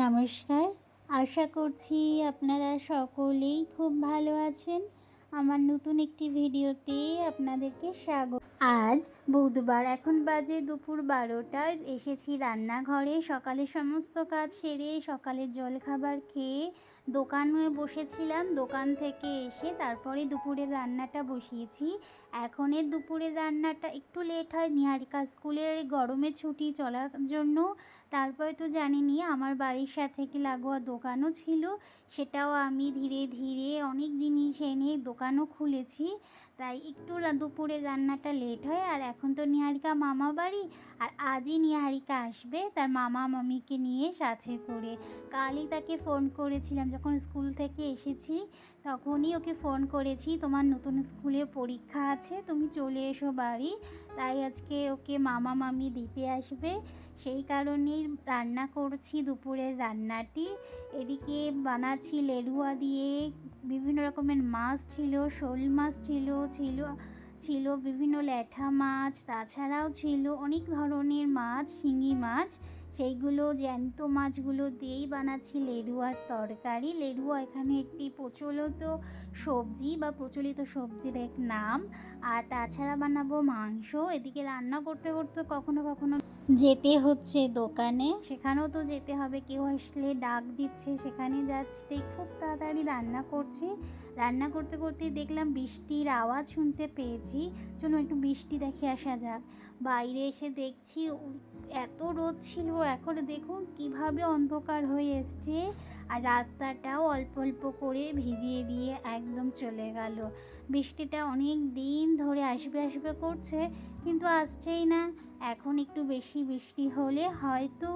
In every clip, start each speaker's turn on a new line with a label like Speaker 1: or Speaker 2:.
Speaker 1: নমস্কার, আশা করছি আপনারা সকলেই খুব ভালো আছেন। আমার নতুন একটি ভিডিওতে আপনাদেরকে স্বাগত। আজ বুধবার, এখন বাজে দুপুর 12টা। এসেছি রান্নাঘরে, সকালে সমস্ত কাজ সেরে সকালের জলখাবার খেয়ে দোকানে বসেছিলাম। দোকান থেকে এসে তারপরে দুপুরের রান্নাটা বসিয়েছি। এখনের দুপুরের রান্নাটা একটু লেট হয়, নিহারিকা স্কুলের গরমে ছুটি চলার জন্য। তারপরে তো জানেনই আমার বাড়ির সাথে কি লাগোয়া দোকানও ছিল, সেটাও আমি ধীরে ধীরে অনেক জিনিস এনে দোকানও খুলেছি, তাই একটু দুপুরের রান্নাটা লেট হয়। আর এখন তো নিহারিকা মামা বাড়ি, আর আজই নিহারিকা আসবে তার মামা মামিকে নিয়ে সাথে করে। কালই তাকে ফোন করেছিলাম, যখন স্কুল থেকে এসেছি তখনই ওকে ফোন করেছি, তোমার নতুন স্কুলে পরীক্ষা আছে, তুমি চলে এসো বাড়ি। তাই আজকে ওকে মামা মামি দিতে আসবে, সেই কারণেই রান্না করছি দুপুরের রান্নাটি। এদিকে বানাচ্ছি লেড়ুয়া দিয়ে, বিভিন্ন রকমের মাছ ছিল, শোল মাছ ছিল বিভিন্ন ল্যাঠা মাছ, তাছাড়াও ছিল অনেক ধরনের মাছ, শিঙি মাছ। সেইগুলো জ্যান্ত মাছগুলো দিয়েই বানাচ্ছি লেড়ুয়ার তরকারি। লেড়ুয়া এখানে একটি প্রচলিত সবজির এক নাম। আর তাছাড়া বানাবো মাংস। এদিকে রান্না করতে করতে কখনো কখনো যেতে হচ্ছে দোকানে, সেখানেও তো যেতে হবে, কেউ আসলে ডাক দিচ্ছে সেখানে যাচ্ছি। তাই খুব তাড়াতাড়ি রান্না করছি। রান্না করতে করতেই দেখলাম বৃষ্টির আওয়াজ শুনতে পেয়েছি। চলো একটু বৃষ্টি দেখে আসা যাক। বাইরে এসে দেখছি এত রোদ ছিল, এখন দেখুন কিভাবে অন্ধকার হয়ে এসছে। আর রাস্তাটাও অল্প অল্প করে ভিজিয়ে দিয়ে একদম চলে গেল। বৃষ্টিটা অনেক দিন ধরে আসবে আসবে করছে, কিন্তু আসছেই না। এখন একটু বেশি বৃষ্টি হলে হয়তো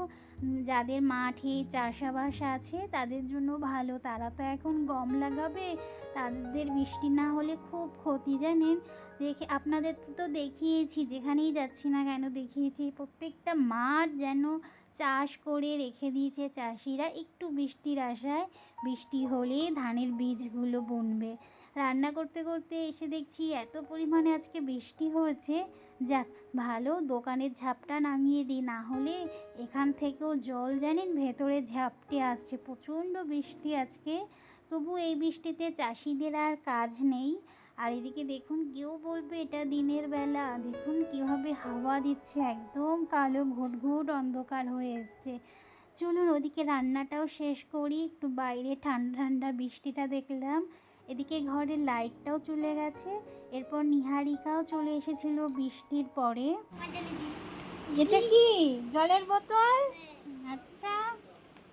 Speaker 1: যাদের মাঠে চাষাবাস আছে তাদের জন্য ভালো, তারা তো এখন গম লাগাবে, তাদের বৃষ্টি না হলে খুব ক্ষতি জানেন। আপনাদের তো দেখিয়েছি, যেখানেই যাচ্ছি না কেন দেখিয়েছি, প্রত্যেকটা মাঠ যেন চাষ করে রেখে দিয়েছে চাষিরা, একটু বৃষ্টির আশায়। বৃষ্টি হলে ধানের বীজগুলো বুনবে। রান্না করতে করতে এসে দেখছি এত পরিমাণে আজকে বৃষ্টি হয়েছে। যাক ভালো, দোকানের ঝাপটা নামিয়ে দিই, না হলে এখান থেকেও জল জানেন ভেতরে ঝাপটে আসছে, প্রচণ্ড বৃষ্টি আজকে। তবু এই বৃষ্টিতে চাষিদের আর কাজ নেই। আর এদিকে দেখুন, কেউ বলবে এটা দিনের বেলা, দেখুন কিভাবে হাওয়া দিচ্ছে, একদম কালো ঘুট ঘুট অন্ধকার হয়ে এসছে। চলুন ওদিকে রান্নাটাও শেষ করি, একটু বাইরে ঠান্ডা ঠান্ডা বৃষ্টিটা দেখলাম। এদিকে ঘরের লাইটটাও চলে গেছে। এরপর নিহারিকাও চলে এসেছিল বৃষ্টির পরে। এটা কি জলের বোতল? আচ্ছা,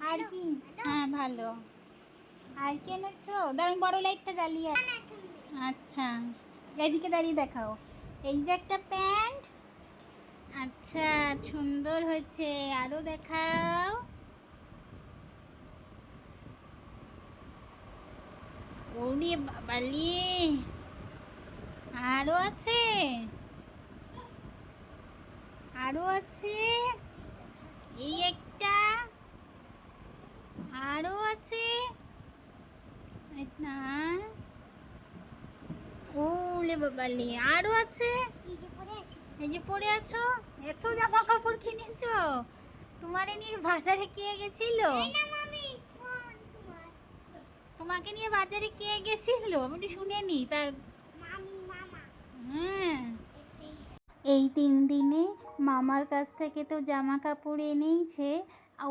Speaker 1: আর কি? হ্যাঁ ভালো। আর কি এনেছো? দাঁড়ান বড় লাইটটা জ্বালিয়ে। আচ্ছা, এদিকে দাঁড়িয়ে দেখাও। এই যে একটা প্যান্ট। আচ্ছা, সুন্দর হয়েছে, আরো দেখাও। ওরে বাবালি, আরো আছে, আরো আছে, এই একটা, আরো আছে না, ওলে বাবালি, আরো আছে, এই যে পরে আছো। এত জামা কাপড় কিনেছো? তোমারে নিয়ে বাজারে কে গেছিল? তোমাকে নিয়ে বাজারে কে গেছিল আমি শুনে নি তার। হ্যাঁ, এই 3 দিনে মামার কাছ থেকে তো জামা কাপড় এনেইছে।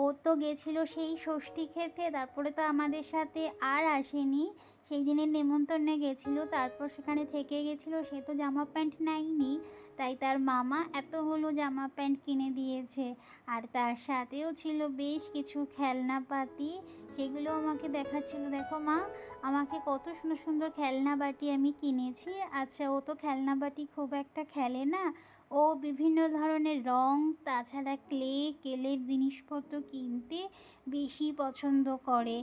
Speaker 1: ও তো গেছিলো সেই ষষ্ঠী খেতে, তারপরে তো আমাদের সাথে আর আসেনি। সেই দিনের নেমন্তন্নে গেছিলো, তারপর সেখানে থেকে গেছিলো, সে তো জামা প্যান্ট নেয়নি। তাই তার মামা এতগুলো জামা প্যান্ট কিনে দিয়েছে। আর তার সাথেও ছিল বেশ কিছু খেলনাপাতি, সেগুলো আমাকে দেখাচ্ছিল। দেখো মা, আমাকে কত সুন্দর সুন্দর খেলনা বাটি আমি কিনেছি। আচ্ছা, ও তো খেলনা বাটি খুব একটা খেলে না, ও বিভিন্ন ধরনের রং, তাছাড়া কেলের জিনিসপত্র কিনতে বেশি পছন্দ করে।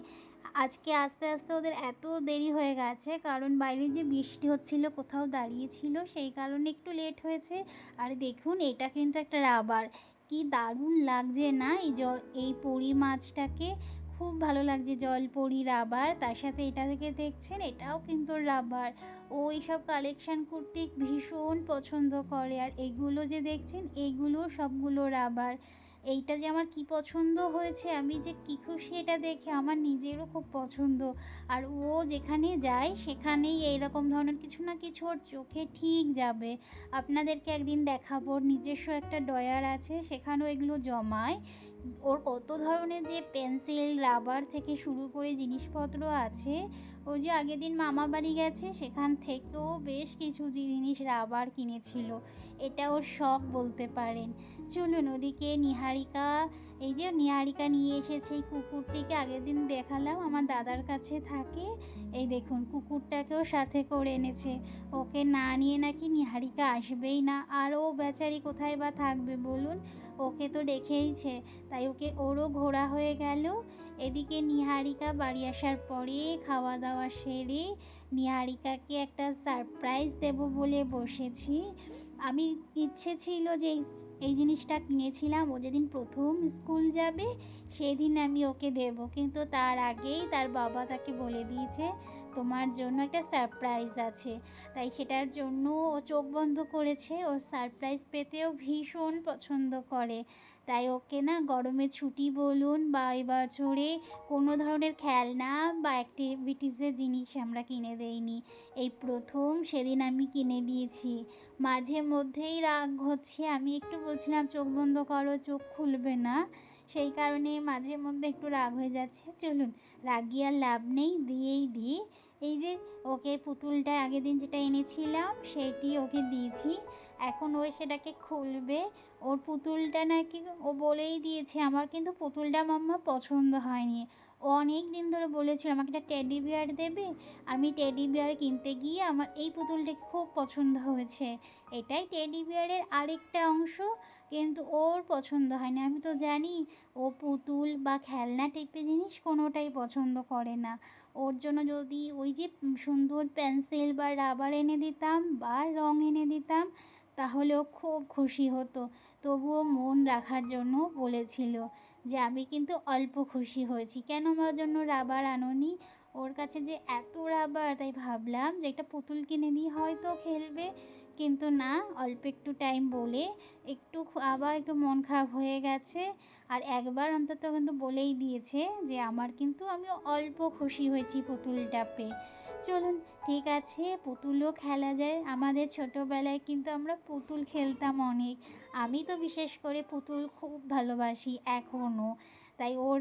Speaker 1: আজকে আস্তে আস্তে ওদের এত দেরি হয়ে গেছে, কারণ বাইরে যে বৃষ্টি হচ্ছিল, কোথাও দাঁড়িয়েছিল, সেই কারণে একটু লেট হয়েছে। আর দেখুন, এটা কিন্তু একটা রাবার, কি দারুণ লাগছে না এই পরি মাছটাকে, খুব ভালো লাগছে, জলপরি রাবার। তার সাথে এটা থেকে দেখছেন, এটাও কিন্তু রাবার। ও এইসব কালেকশান করতে ভীষণ পছন্দ করে। আর এগুলো যে দেখছেন, এগুলো সবগুলো রাবার। এইটা যে আমার কি পছন্দ হয়েছে, আমি যে কি খুশি এটা দেখে, আমার নিজেরও খুব পছন্দ। আর ও যেখানে যায় সেখানেই এইরকম ধরনের কিছু না কিছু ওর চোখে ঠিক যাবে। আপনাদেরকে একদিন দেখাবো, ওর নিজস্ব একটা ড্রয়ার আছে, সেখানেও এগুলো জমায়। ওর কত ধরনের যে পেন্সিল, রাবার থেকে শুরু করে জিনিসপত্র আছে। ওই যে আগের দিন মামা বাড়ি গেছে, সেখান থেকেও বেশ কিছু জিনিস রাবার কিনেছিল। এটা ওর শখ বলতে পারেন। চলুন ওদিকে নিহারিকা, এই যে নিহারিকা নিয়ে এসেছে এই কুকুরটিকে, আগের দিন দেখালাম আমার দাদার কাছে থাকে। এই দেখুন কুকুরটাকেও সাথে করে এনেছে। ওকে না নিয়ে নাকি নিহারিকা আসবেই না, আর ও বেচারি কোথায় বা থাকবে বলুন, ওকে তো রেখেইছে, তাই ওরও ঘোরা হয়ে গেল। এদিকে নিহারিকা বাড়ি আসার পরে খাওয়া দাওয়া সেরে নিহারিকাকে একটা সারপ্রাইজ দেব বলে বসেছি। আমি ইচ্ছে ছিল যে এই জিনিসটা কিনেছিলাম, ও যেদিন প্রথম স্কুল যাবে সেদিন আমি ওকে দেব, কিন্তু তার আগেই তার বাবা তাকে বলে দিয়েছে তোমার জন্য একটা সারপ্রাইজ আছে। তাই সেটার জন্য ও চোখ বন্ধ করেছে। ওর সারপ্রাইজ পেতেও ভীষণ পছন্দ করে। তাই ওকে না গরমের ছুটি বলুন বা এবার বছরে কোনো ধরনের খেলনা বা অ্যাক্টিভিটিসের জিনিস আমরা কিনে দেইনি। এই প্রথম সেদিন আমি কিনে দিয়েছি। মাঝে মধ্যেই রাগ হচ্ছে, আমি একটু বলছিলাম চোখ বন্ধ করো, চোখ খুলবে না, সেই কারণে মাঝে মধ্যে একটু রাগ হয়ে যাচ্ছে। চলুন রাগি আর লাভ নেই, দিয়েই দিই। এই যে ওকে পুতুলটা আগের দিন যেটা এনেছিলাম সেইটি ওকে দিয়েছি, এখন ও সেটাকে খুলবে। ওর পুতুলটা নাকি ও বলেই দিয়েছে আমার কিন্তু পুতুলটা মাম্মা পছন্দ হয়নি। ও অনেক দিন ধরে বলেছিল আমাকে একটা টেডি বিয়ার দেবে। আমি টেডি বিয়ার কিনতে গিয়ে আমার এই পুতুলটা খুব পছন্দ হয়েছে। এটাই টেডি বিয়ারের আরেকটা অংশ, কিন্তু ওর পছন্দ হয়নি। আমি তো জানি ও পুতুল বা খেলনা টাইপের জিনিস কোনোটাই পছন্দ করে না। ওর জন্য যদি ওই যে সুন্দর পেন্সিল বা রাবার এনে দিতাম বা রং এনে দিতাম তাহলেও খুব খুশি হতো। তবুও মন রাখার জন্য বলেছিল যে আমি কিন্তু অল্প খুশি হয়েছি, কেন আমার জন্য রাবার আনোনি। ওর কাছে যে এত রাবার, তাই ভাবলাম যে একটা পুতুল কিনে দিই, হয়তো খেলবে। কিন্তু না, অল্প একটু টাইম বলে আবার একটু মন খারাপ হয়ে গেছে। আর একবার অন্তত কিন্তু বলেই দিয়েছে যে আমার কিন্তু আমি অল্প খুশি হয়েছি পুতুলটা পেয়ে। চলুন ঠিক আছে, পুতুলও খেলা যায়। আমাদের ছোটোবেলায় কিন্তু আমরা পুতুল খেলতাম অনেক। আমি তো বিশেষ করে পুতুল খুব ভালোবাসি এখনও। তাই ওর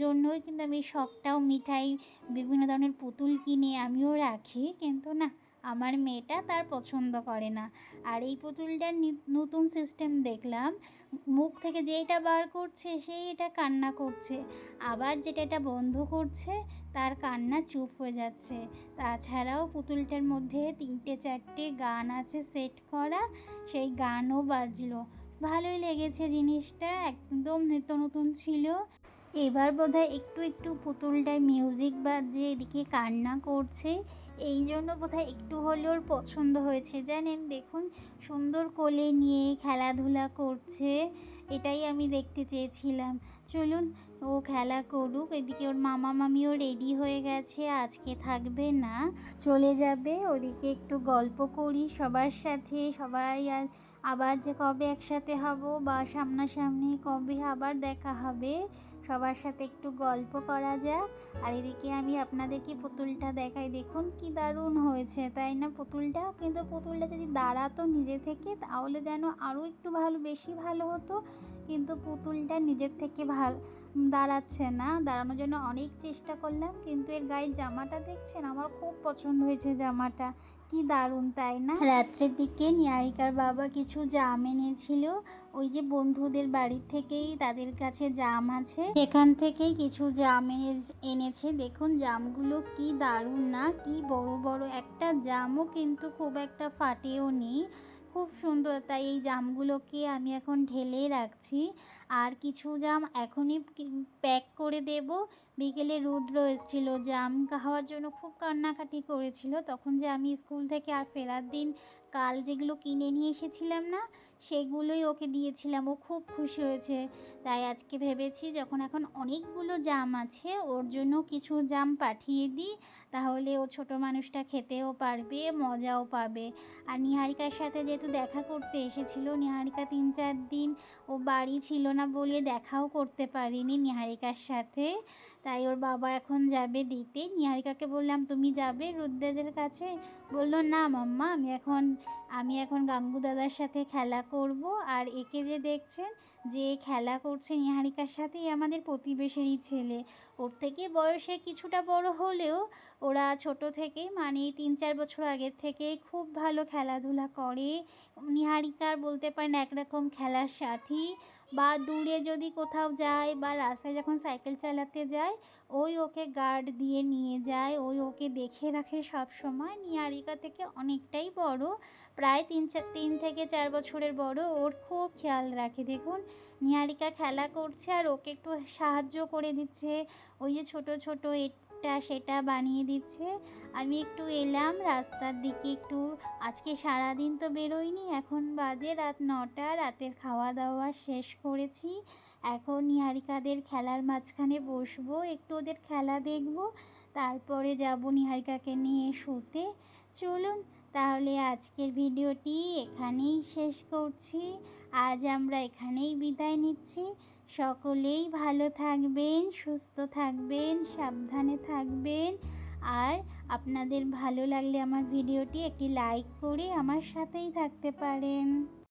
Speaker 1: জন্যই কিন্তু আমি শখটাও মিটাই, বিভিন্ন ধরনের পুতুল কিনে আমিও রাখি। কিন্তু না, আমার মেয়েটা তার পছন্দ করে না। আর এই পুতুলটার নতুন সিস্টেম দেখলাম, মুখ থেকে যেটা বার করছে সেই এটা কান্না করছে, আবার যেটা এটা বন্ধ করছে তার কান্না চুপ হয়ে যাচ্ছে। তাছাড়াও পুতুলটার মধ্যে 3-4টে গান আছে সেট করা, সেই গানও বাজলো। ভালোই লেগেছে জিনিসটা, একদম নিত্য নতুন ছিল। এবার বোধহয় একটু একটু পুতুলটায় মিউজিক বাজছে, এদিকে কান্না করছে, এই জন্য বোধহয় একটু হলেও ওর পছন্দ হয়েছে। জানেন, দেখুন সুন্দর কোলে নিয়ে খেলাধুলা করছে, এটাই আমি দেখতে চেয়েছিলাম। চলুন ও খেলা করুক। এদিকে ওর মামা মামিও রেডি হয়ে গেছে, আজকে থাকবে না, চলে যাবে। ওদিকে একটু গল্প করি সবার সাথে, সবাই আর আবার যে কবে একসাথে হব বা সামনাসামনি কবে আবার দেখা হবে, সবার সাথে একটু গল্প করা যাক। আর এদিকে আমি আপনাদেরকে পুতুলটা দেখাই, দেখুন কি দারুণ হয়েছে তাই না পুতুলটা। কিন্তু পুতুলটা যদি দাঁড়াতো নিজে থেকে তাহলে যেন আরও একটু বেশি ভালো হতো, কিন্তু পুতুলটা নিজের থেকে দাঁড়াচ্ছে না। দাঁড়ানোর জন্য অনেক চেষ্টা করলাম, কিন্তু এর গায়ের জামাটা দেখছেন, আমার খুব পছন্দ হয়েছে জামাটা, কি দারুণ তাই না। রাত্রের দিকে নিহারিকার বাবা কিছু জাম এনেছিল, ওই যে বন্ধুদের বাড়ির থেকেই, তাদের কাছে জাম আছে, সেখান থেকেই কিছু জাম এনেছে। দেখুন জামগুলো কি দারুণ না, কি বড় বড়, একটা জামও কিন্তু খুব একটা ফাটেও নি, খুব সুন্দর। তাই এই জামগুলোকে আমি এখন ঢেলে রাখছি, আর কিছু জাম এখনই প্যাক করে দেব। বিকেলে রুদ্র এসেছিল, জাম খাওয়ার জন্য খুব কান্নাকাটি করেছিল, তখন যে আমি স্কুল থেকে আর ফেরার দিন কাল যেগুলো কিনে নিয়ে এসেছিলাম না, সেগুলোই ওকে দিয়েছিলাম। ও খুব খুশি হয়েছে। তাই আজকে ভেবেছি যখন এখন অনেকগুলো জাম আছে, ওর জন্য কিছু জাম পাঠিয়ে দিই। তাহলে ও ছোট মানুষটা খেতেও পারবে, মজাও পাবে। আর নিহারিকার সাথে যেহেতু দেখা করতে এসেছিল, নিহারিকা ৩-৪ দিন ও বাড়ি ছিল না বলে দেখাও করতে পারিনি নিহারিকার সাথে। তাই ওর বাবা এখন যাবে দিতে। নিহারিকাকে বললাম, তুমি যাবে রুদ্রেদের কাছে? বলল, না মাম্মা, আমি এখন গাঙ্গু দাদার সাথে খেলা করব। আর একে যে দেখছেন যে খেলা করছে নিহারিকার সাথে, এ আমাদের প্রতিবেশীরই ছেলে। ওর থেকে বয়সে কিছুটা বড় হলেও ওরা ছোট থেকেই, মানে ৩-৪ বছর আগের থেকেই খুব ভালো খেলাধুলা করে। নিহারিকার বলতে পারেন একরকম খেলার সাথী। বা দূরে যদি কোথাও যায় বা রাস্তায় যখন সাইকেল চালাতে যায়, ওই ওকে গার্ড দিয়ে নিয়ে যায়, ওই ওকে দেখে রাখে সবসময়। নিহারিকা থেকে অনেকটাই বড়, প্রায় ৩ থেকে ৪ বছরের বড়। ওর খুব খেয়াল রাখে। দেখুন, নিহারিকা খেলা করছে আর ওকে একটু সাহায্য করে দিচ্ছে, ওই যে ছোট ছোট এটা সেটা বানিয়ে দিচ্ছে। আমি একটু এলাম রাস্তার দিকে একটু। আজকে সারাদিন তো বেরোইনি, এখন বাজে রাত ৯টা, রাতের খাওয়া দাওয়া শেষ করেছি। এখন নিহারিকাদের খেলার মাঝখানে বসবো, একটু ওদের খেলা দেখব, তারপরে যাব নিহারিকাকে নিয়ে শুতে। চলুন তাহলে আজকের ভিডিওটি এখানেই শেষ করছি। আজ আমরা এখানেই বিদায় নিচ্ছি। সকলেই ভালো থাকবেন, সুস্থ থাকবেন, সাবধানে থাকবেন। আর আপনাদের ভালো লাগলে আমার ভিডিওটি একটি লাইক করে আমার সাথেই থাকতে পারেন।